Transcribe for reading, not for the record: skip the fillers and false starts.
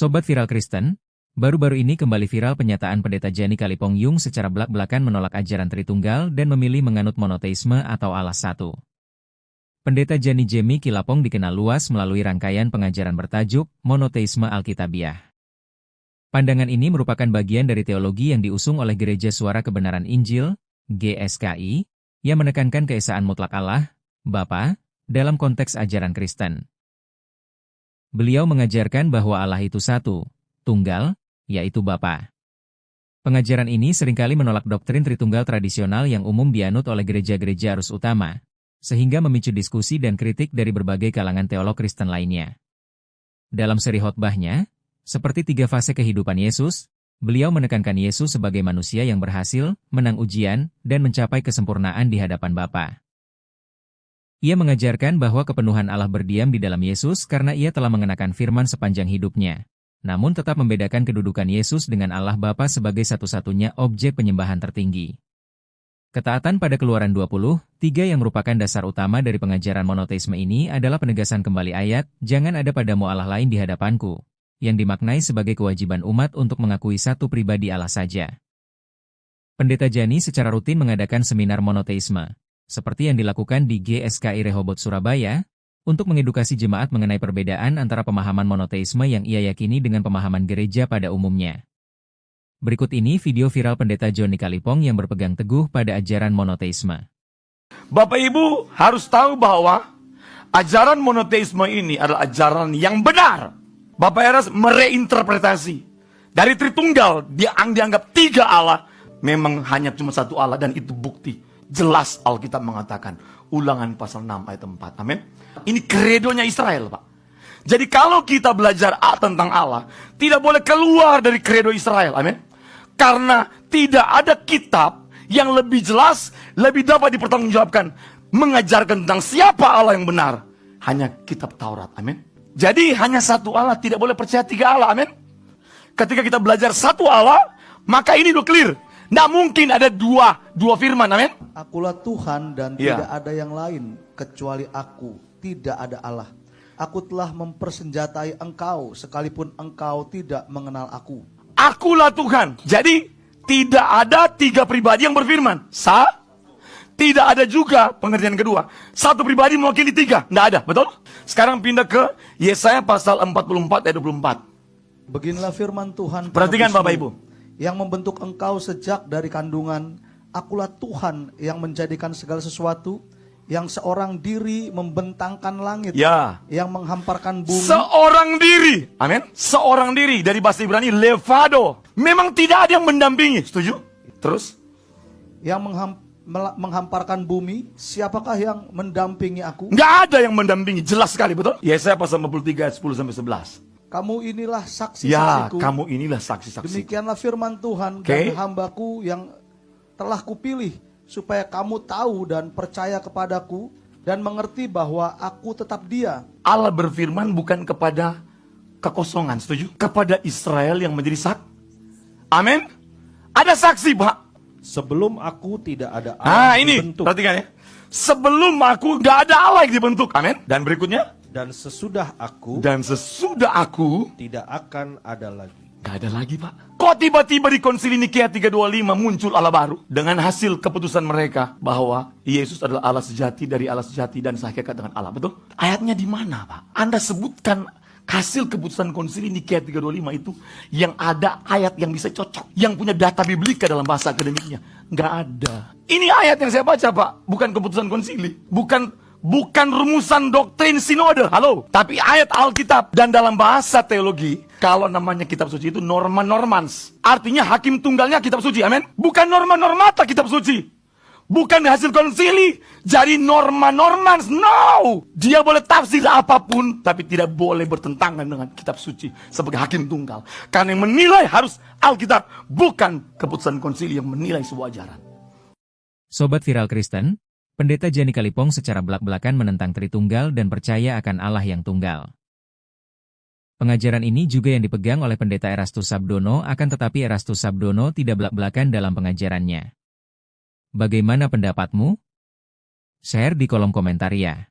Sobat Viral Kristen, baru-baru ini kembali viral penyataan Pendeta Jani Kalipong Yung secara belak-belakan menolak ajaran Tritunggal dan memilih menganut monoteisme atau Allah satu. Pendeta Jani Jemi Kilapong dikenal luas melalui rangkaian pengajaran bertajuk Monoteisme Alkitabiah. Pandangan ini merupakan bagian dari teologi yang diusung oleh Gereja Suara Kebenaran Injil, GSKI, yang menekankan keesaan mutlak Allah, Bapa, dalam konteks ajaran Kristen. Beliau mengajarkan bahwa Allah itu satu, tunggal, yaitu Bapa. Pengajaran ini seringkali menolak doktrin Tritunggal tradisional yang umum dianut oleh gereja-gereja arus utama, sehingga memicu diskusi dan kritik dari berbagai kalangan teolog Kristen lainnya. Dalam seri khotbahnya, seperti 3 fase kehidupan Yesus, beliau menekankan Yesus sebagai manusia yang berhasil, menang ujian, dan mencapai kesempurnaan di hadapan Bapa. Ia mengajarkan bahwa kepenuhan Allah berdiam di dalam Yesus karena ia telah mengenakan firman sepanjang hidupnya, namun tetap membedakan kedudukan Yesus dengan Allah Bapa sebagai satu-satunya objek penyembahan tertinggi. Ketaatan pada Keluaran 20:3 yang merupakan dasar utama dari pengajaran monoteisme ini adalah penegasan kembali ayat, "Jangan ada padamu Allah lain di hadapanku," yang dimaknai sebagai kewajiban umat untuk mengakui satu pribadi Allah saja. Pendeta Jani secara rutin mengadakan seminar monoteisme, seperti yang dilakukan di GSKI Rehoboth Surabaya, untuk mengedukasi jemaat mengenai perbedaan antara pemahaman monoteisme yang ia yakini dengan pemahaman gereja pada umumnya. Berikut ini video viral Pendeta Joni Kalipong yang berpegang teguh pada ajaran monoteisme. Bapak Ibu harus tahu bahwa ajaran monoteisme ini adalah ajaran yang benar. Bapak harus mereinterpretasi. Dari Tritunggal, dianggap 3 Allah, memang hanya cuma satu Allah dan itu bukti. Jelas Alkitab mengatakan, Ulangan pasal 6 ayat 4. Amin. Ini kredonya Israel, Pak. Jadi kalau kita belajar tentang Allah, tidak boleh keluar dari kredo Israel. Amin. Karena tidak ada kitab yang lebih jelas, lebih dapat dipertanggungjawabkan, mengajarkan tentang siapa Allah yang benar. Hanya kitab Taurat. Amin. Jadi hanya satu Allah, tidak boleh percaya 3 Allah. Amin. Ketika kita belajar satu Allah, maka ini udah clear. Nggak mungkin ada dua firman, amin. Akulah Tuhan dan tidak ada yang lain kecuali aku, tidak ada Allah. Aku telah mempersenjatai engkau sekalipun engkau tidak mengenal aku. Akulah Tuhan. Jadi tidak ada 3 pribadi yang berfirman. Tidak ada juga pengertian kedua. Satu pribadi mewakili 3. Nggak ada, betul? Sekarang pindah ke Yesaya pasal 44 ayat 24. Beginilah firman Tuhan. Perhatikan Bapak Ibu. Yang membentuk engkau sejak dari kandungan, akulah Tuhan yang menjadikan segala sesuatu, yang seorang diri membentangkan langit, yang menghamparkan bumi. Seorang diri, amin. Seorang diri, dari bahasa Ibrani levado. Memang tidak ada yang mendampingi, setuju? Terus? Yang menghamparkan bumi, siapakah yang mendampingi aku? Nggak ada yang mendampingi, jelas sekali, betul? Yesaya pasal 53 ayat 10-11. Kamu inilah saksi-saksiku. Kamu inilah saksi-saksi. Demikianlah firman Tuhan dan hambaku yang telah kupilih, supaya kamu tahu dan percaya kepadaku, dan mengerti bahwa aku tetap Dia. Allah berfirman bukan kepada kekosongan, setuju? Kepada Israel yang menjadi saksi. Amin. Ada saksi, Pak. Sebelum aku tidak ada Allah dibentuk. Perhatikan ya. Sebelum aku nggak ada Allah yang dibentuk. Amin. Dan berikutnya. Dan sesudah aku tidak akan ada lagi. Gak ada lagi, Pak. Kok tiba-tiba di Konsili Nikea 325 muncul Allah baru? Dengan hasil keputusan mereka bahwa Yesus adalah Allah sejati dari Allah sejati dan sehakikat dengan Allah. Betul? Ayatnya di mana, Pak? Anda sebutkan hasil keputusan Konsili Nikea 325 itu yang ada ayat yang bisa cocok, yang punya data biblika dalam bahasa akademiknya. Gak ada. Ini ayat yang saya baca, Pak. Bukan keputusan konsili. Bukan rumusan doktrin sinode, halo. Tapi ayat Alkitab. Dan dalam bahasa teologi, kalau namanya kitab suci itu norma normans. Artinya hakim tunggalnya kitab suci, amin. Bukan norma normata kitab suci. Bukan hasil konsili. Jadi norma normans, no. Dia boleh tafsir apapun, tapi tidak boleh bertentangan dengan kitab suci sebagai hakim tunggal. Karena yang menilai harus Alkitab, bukan keputusan konsili yang menilai sebuah ajaran. Sobat Viral Kristen, Pendeta Jani Kalipong secara belak-belakan menentang Tritunggal dan percaya akan Allah yang tunggal. Pengajaran ini juga yang dipegang oleh Pendeta Erastus Sabdono, akan tetapi Erastus Sabdono tidak belak-belakan dalam pengajarannya. Bagaimana pendapatmu? Share di kolom komentar ya.